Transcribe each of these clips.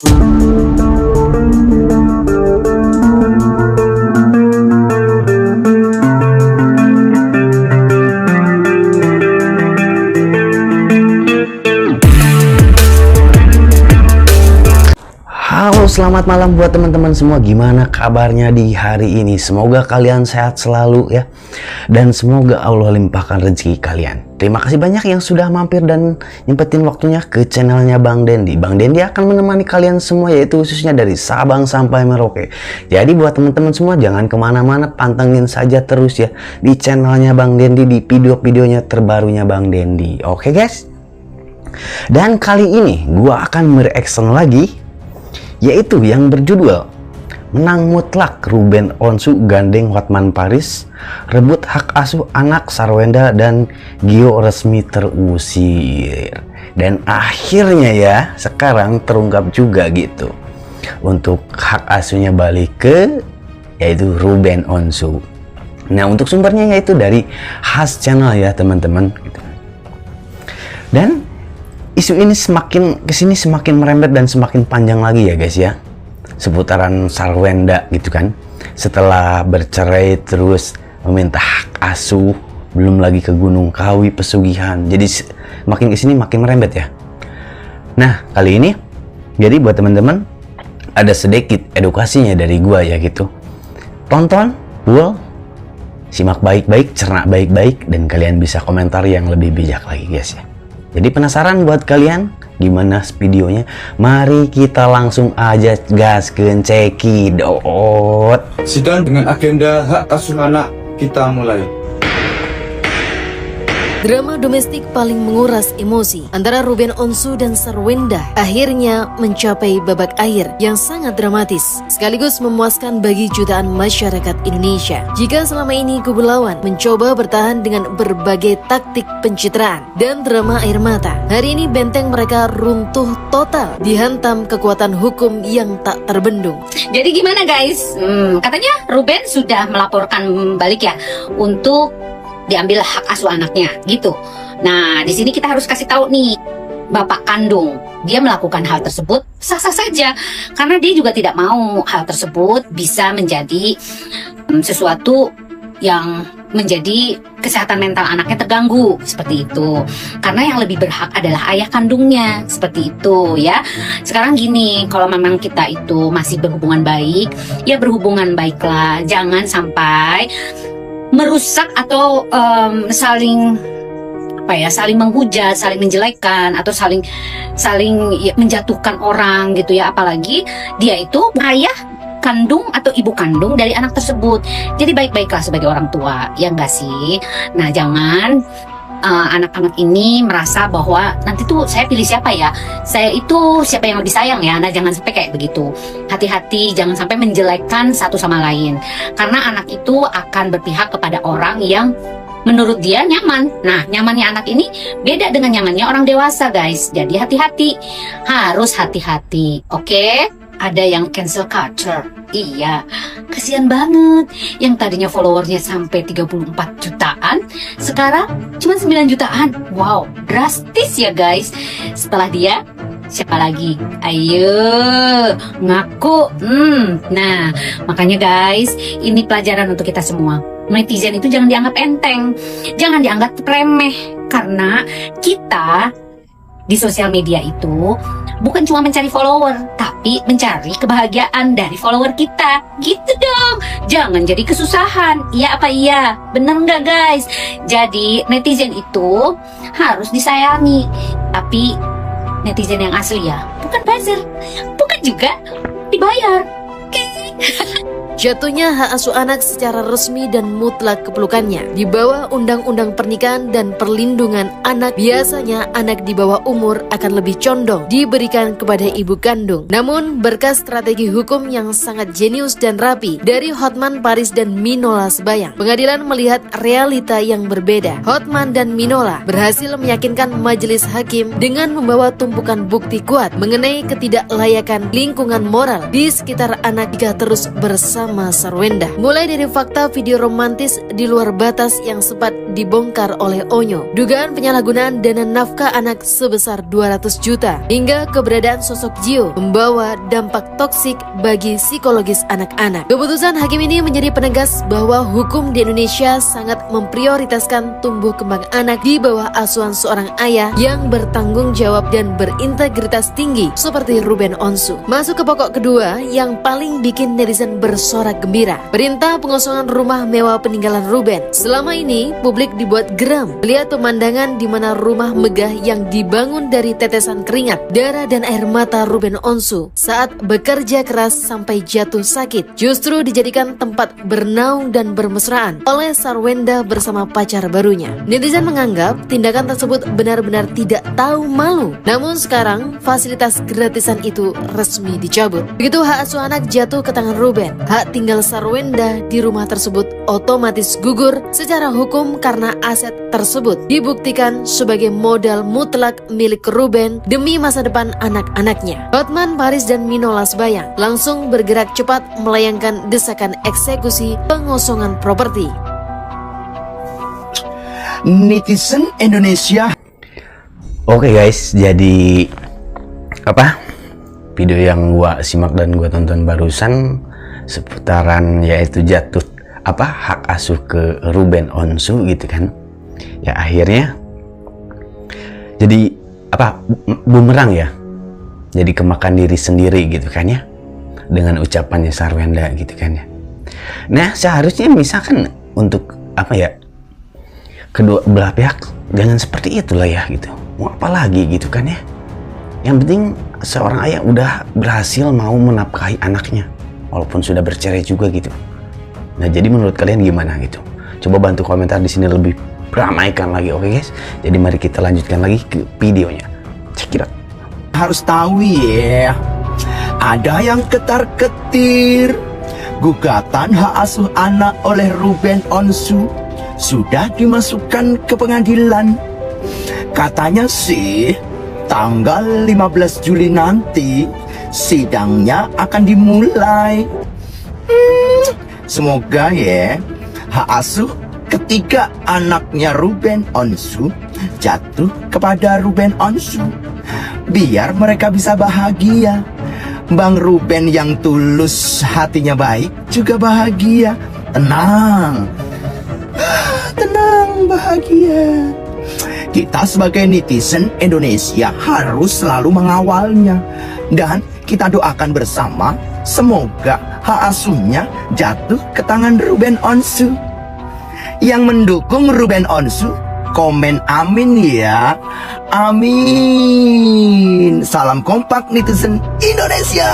Halo, selamat malam buat teman-teman semua. Gimana kabarnya di hari ini? Semoga kalian sehat selalu ya. Dan semoga Allah limpahkan rezeki kalian. Terima kasih banyak yang sudah mampir dan nyempetin waktunya ke channelnya Bang Dendi. Bang Dendi akan menemani kalian semua, yaitu khususnya dari Sabang sampai Merauke. Jadi buat teman-teman semua jangan kemana-mana, pantengin saja terus ya di channelnya Bang Dendi, di video-videonya terbarunya Bang Dendi. Oke guys? Dan kali ini gua akan mereaction lagi, yaitu yang berjudul Menang Mutlak Ruben Onsu gandeng Hotman Paris, rebut hak asuh anak Sarwenda dan Gio resmi terusir. Dan akhirnya ya sekarang terungkap juga gitu untuk hak asuhnya balik ke yaitu Ruben Onsu. Nah, untuk sumbernya yaitu dari Has Channel ya teman-teman gitu. Dan isu ini semakin kesini semakin merembet dan semakin panjang lagi ya guys ya, seputaran Sarwenda gitu kan. Setelah bercerai terus meminta hak asuh, belum lagi ke Gunung Kawi pesugihan. Jadi makin kesini makin merembet ya. Nah kali ini jadi buat teman-teman ada sedikit edukasinya dari gua ya gitu. Tonton, simak baik-baik, cerna baik-baik, dan kalian bisa komentar yang lebih bijak lagi guys ya. Jadi penasaran buat kalian gimana videonya? Mari kita langsung aja gaskeun cekidot. Sidang dengan agenda hak asuh anak kita mulai. Drama domestik paling menguras emosi antara Ruben Onsu dan Sarwenda akhirnya mencapai babak akhir yang sangat dramatis, sekaligus memuaskan bagi jutaan masyarakat Indonesia. Jika selama ini kubu lawan mencoba bertahan dengan berbagai taktik pencitraan dan drama air mata, hari ini benteng mereka runtuh total dihantam kekuatan hukum yang tak terbendung. Jadi gimana guys? Katanya Ruben sudah melaporkan balik ya untuk diambil hak asuh anaknya gitu. Nah, di sini kita harus kasih tahu nih, bapak kandung dia melakukan hal tersebut sah-sah saja, karena dia juga tidak mau hal tersebut bisa menjadi sesuatu yang menjadi kesehatan mental anaknya terganggu seperti itu. Karena yang lebih berhak adalah ayah kandungnya seperti itu ya. Sekarang gini, kalau memang kita itu masih berhubungan baik, ya berhubungan baiklah, jangan sampai merusak atau saling menghujat, saling menjelekkan, atau saling menjatuhkan orang gitu ya. Apalagi dia itu ayah kandung atau ibu kandung dari anak tersebut. Jadi baik-baiklah sebagai orang tua, ya enggak sih? Nah, jangan anak-anak ini merasa bahwa nanti tuh saya pilih siapa ya, saya itu siapa yang lebih sayang ya. Nah, jangan sampai kayak begitu. Hati-hati, jangan sampai menjelekkan satu sama lain, karena anak itu akan berpihak kepada orang yang menurut dia nyaman. Nah, nyamannya anak ini beda dengan nyamannya orang dewasa guys. Jadi hati-hati, harus hati-hati, oke? Ada yang cancel culture. Iya, kasihan banget. Yang tadinya followernya sampai 34 jutaan, sekarang cuma 9 jutaan. Wow, drastis ya guys. Setelah dia, siapa lagi? Ayo, ngaku. Nah, makanya guys, ini pelajaran untuk kita semua. Netizen itu jangan dianggap enteng, jangan dianggap remeh, karena kita di sosial media itu bukan cuma mencari follower, tapi mencari kebahagiaan dari follower kita. Gitu dong. Jangan jadi kesusahan. Iya apa iya? Bener nggak guys? Jadi netizen itu harus disayangi, tapi netizen yang asli ya, bukan buzzer, bukan juga dibayar. Oke. Jatuhnya hak asuh anak secara resmi dan mutlak kepelukannya di bawah Undang-Undang Pernikahan dan Perlindungan Anak. Biasanya anak di bawah umur akan lebih condong diberikan kepada ibu kandung. Namun berkat strategi hukum yang sangat jenius dan rapi dari Hotman Paris dan Minola Sebayang, pengadilan melihat realita yang berbeda. Hotman dan Minola berhasil meyakinkan majelis hakim dengan membawa tumpukan bukti kuat mengenai ketidaklayakan lingkungan moral di sekitar anak jika terus bersama bersama Sarwenda. Mulai dari fakta video romantis di luar batas yang sempat dibongkar oleh Onyo, dugaan penyalahgunaan dana nafkah anak sebesar 200 juta, hingga keberadaan sosok Gio membawa dampak toksik bagi psikologis anak-anak. Keputusan hakim ini menjadi penegas bahwa hukum di Indonesia sangat memprioritaskan tumbuh kembang anak di bawah asuhan seorang ayah yang bertanggung jawab dan berintegritas tinggi seperti Ruben Onsu. Masuk ke pokok kedua yang paling bikin netizen bersorak gembira. Perintah pengosongan rumah mewah peninggalan Ruben. Selama ini publik dibuat geram melihat pemandangan di mana rumah megah yang dibangun dari tetesan keringat, darah dan air mata Ruben Onsu saat bekerja keras sampai jatuh sakit justru dijadikan tempat bernaung dan bermesraan oleh Sarwenda bersama pacar barunya. Netizen menganggap tindakan tersebut benar-benar tidak tahu malu. Namun sekarang fasilitas gratisan itu resmi dicabut. Begitu hak asuh anak jatuh ke tangan Ruben, hak tinggal Sarwenda di rumah tersebut otomatis gugur secara hukum karena aset tersebut dibuktikan sebagai modal mutlak milik Ruben demi masa depan anak-anaknya. Hotman Paris dan Mino Lasbayang langsung bergerak cepat melayangkan desakan eksekusi pengosongan properti. Netizen Indonesia. Oke guys, jadi video yang gua simak dan gua tonton barusan seputaran yaitu jatuh hak asuh ke Ruben Onsu gitu kan. Ya akhirnya jadi bumerang ya. Jadi kemakan diri sendiri gitu kan ya. Dengan ucapannya Sarwenda gitu kan ya. Nah, seharusnya misalkan untuk kedua belah pihak jangan seperti itulah ya gitu. Mau apa lagi gitu kan ya. Yang penting seorang ayah udah berhasil mau menafkahi anaknya walaupun sudah bercerai juga gitu. Nah, jadi menurut kalian gimana gitu? Coba bantu komentar di sini lebih ramaikan lagi, oke guys? Jadi mari kita lanjutkan lagi ke videonya. Check it out. Harus tahu ya, ada yang ketar-ketir. Gugatan hak asuh anak oleh Ruben Onsu sudah dimasukkan ke pengadilan. Katanya sih tanggal 15 Juli nanti sidangnya akan dimulai. Semoga ya hak asuh ketiga anaknya Ruben Onsu jatuh kepada Ruben Onsu biar mereka bisa bahagia. Bang Ruben yang tulus hatinya baik juga bahagia. Tenang, tenang, bahagia. Kita sebagai netizen Indonesia harus selalu mengawalnya. Dan kita doakan bersama semoga hak asuhnya jatuh ke tangan Ruben Onsu. Yang mendukung Ruben Onsu komen amin ya. Amin. Salam kompak netizen Indonesia.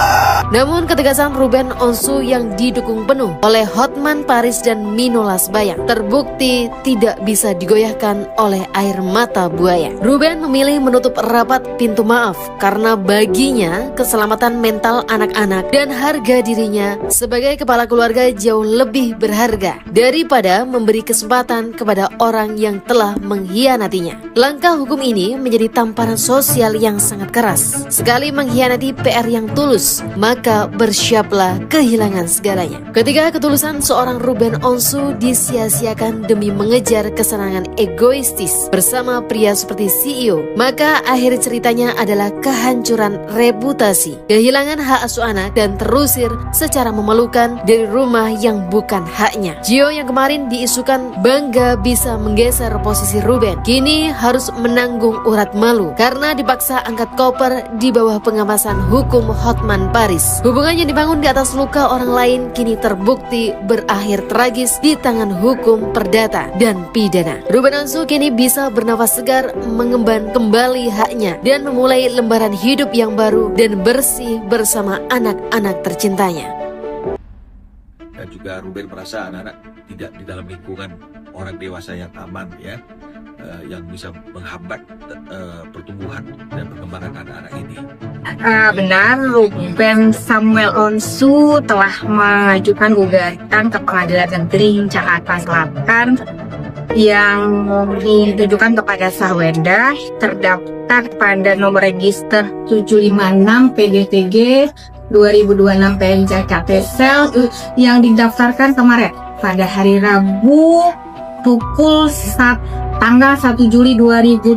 Namun ketegasan Ruben Onsu yang didukung penuh oleh Hotman Paris dan Mino Lasbayang terbukti tidak bisa digoyahkan oleh air mata buaya. Ruben memilih menutup rapat pintu maaf karena baginya keselamatan mental anak-anak dan harga dirinya sebagai kepala keluarga jauh lebih berharga daripada memberi kesempatan kepada orang yang telah mengkhianatinya. Langkah hukum ini menjadi tamparan sosial yang sangat keras. Sekali mengkhianati PR yang tulus, maka bersiaplah kehilangan segalanya. Ketika ketulusan seorang Ruben Onsu disia-siakan demi mengejar kesenangan egoistis bersama pria seperti CEO, maka akhir ceritanya adalah kehancuran reputasi, kehilangan hak asuh anak, dan terusir secara memalukan dari rumah yang bukan haknya. Gio yang kemarin diisukan bangga bisa menggeser posisi Ruben, kini harus menanggung urat malu karena dipaksa angkat koper di bawah pengawasan hukum Hotman Paris. Hubungan yang dibangun di atas luka orang lain kini terbukti berakhir tragis di tangan hukum perdata dan pidana. Ruben Onsu kini bisa bernafas segar mengemban kembali haknya dan memulai lembaran hidup yang baru dan bersih bersama anak-anak tercintanya. Dan juga Ruben merasa anak-anak tidak di dalam lingkungan orang dewasa yang aman ya, yang bisa menghambat pertumbuhan dan perkembangan anak-anak ini. Benar, Ruben Samuel Onsu telah mengajukan gugatan ke Pengadilan Negeri Jakarta Selatan yang ditujukan kepada Sarwenda, terdaftar pada nomor register 756 PDTG 2026 PNJKT Sel yang didaftarkan kemarin pada hari Rabu pukul tanggal 1 Juli 2026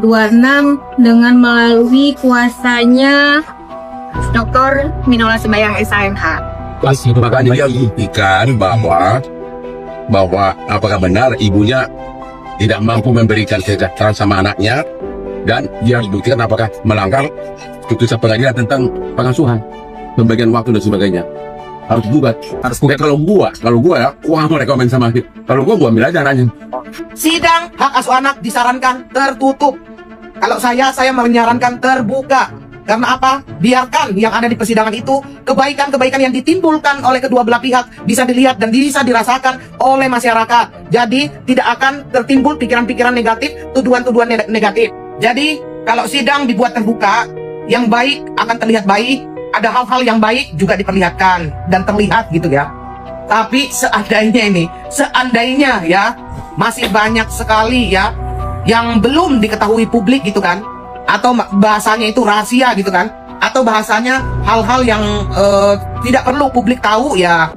dengan melalui kuasanya Dr. Minola Sembayang SAMH. Maka dia buktikan bahwa apakah benar ibunya tidak mampu memberikan kesejahteraan sama anaknya, dan dia harus buktikan apakah melanggar putusan pengadilan tentang pengasuhan, pembagian waktu dan sebagainya. Harus gugat. Kalau gua ya, gua mau rekomen sama dia. Kalau gua ambil aja anaknya. Sidang hak asuh anak disarankan tertutup. Kalau saya menyarankan terbuka. Karena apa? Biarkan yang ada di persidangan itu kebaikan-kebaikan yang ditimbulkan oleh kedua belah pihak bisa dilihat dan bisa dirasakan oleh masyarakat. Jadi tidak akan tertimbul pikiran-pikiran negatif, tuduhan-tuduhan negatif. Jadi kalau sidang dibuat terbuka, yang baik akan terlihat baik, ada hal-hal yang baik juga diperlihatkan dan terlihat gitu ya. Tapi seandainya ya, masih banyak sekali ya yang belum diketahui publik gitu kan, atau bahasanya itu rahasia gitu kan, atau bahasanya hal-hal yang tidak perlu publik tahu ya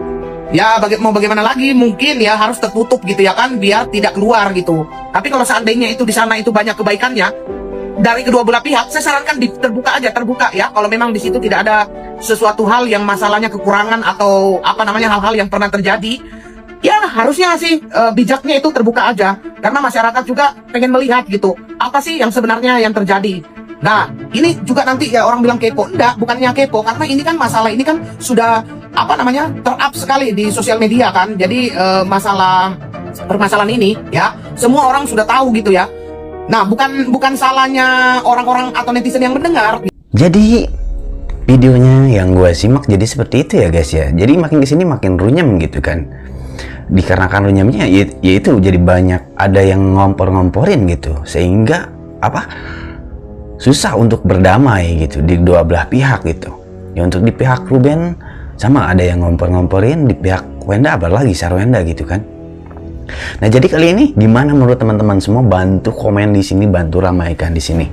mau bagaimana lagi, mungkin ya harus tertutup gitu ya kan, biar tidak keluar gitu. Tapi kalau seandainya itu di sana itu banyak kebaikannya dari kedua belah pihak, saya sarankan terbuka ya. Kalau memang di situ tidak ada sesuatu hal yang masalahnya kekurangan atau hal-hal yang pernah terjadi, ya harusnya sih bijaknya itu terbuka aja, karena masyarakat juga pengen melihat gitu apa sih yang sebenarnya yang terjadi. Nah ini juga nanti ya orang bilang kepo, enggak, bukannya kepo, karena ini kan masalah ini kan sudah ter-up sekali di sosial media kan. Jadi permasalahan ini ya semua orang sudah tahu gitu ya. Nah bukan salahnya orang-orang atau netizen yang mendengar. Jadi videonya yang gue simak jadi seperti itu ya guys ya. Jadi makin kesini makin runyam gitu kan. Dikarenakan runyamnya yaitu jadi banyak ada yang ngompor-ngomporin gitu, sehingga susah untuk berdamai gitu di dua belah pihak gitu ya. Untuk di pihak Ruben sama ada yang ngompor-ngomporin, di pihak Wenda apalagi Sarwenda gitu kan. Nah jadi kali ini gimana menurut teman-teman semua? Bantu komen di sini, bantu ramaikan di sini.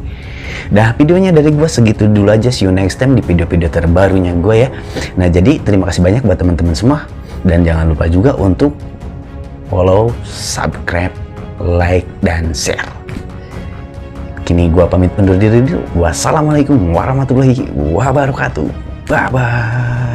Nah videonya dari gue segitu dulu aja, see you next time di video-video terbarunya gue ya. Nah jadi terima kasih banyak buat teman-teman semua, dan jangan lupa juga untuk follow, subscribe, like, dan share. Kini gua pamit undur diri dulu. Wassalamualaikum warahmatullahi wabarakatuh. Bye-bye.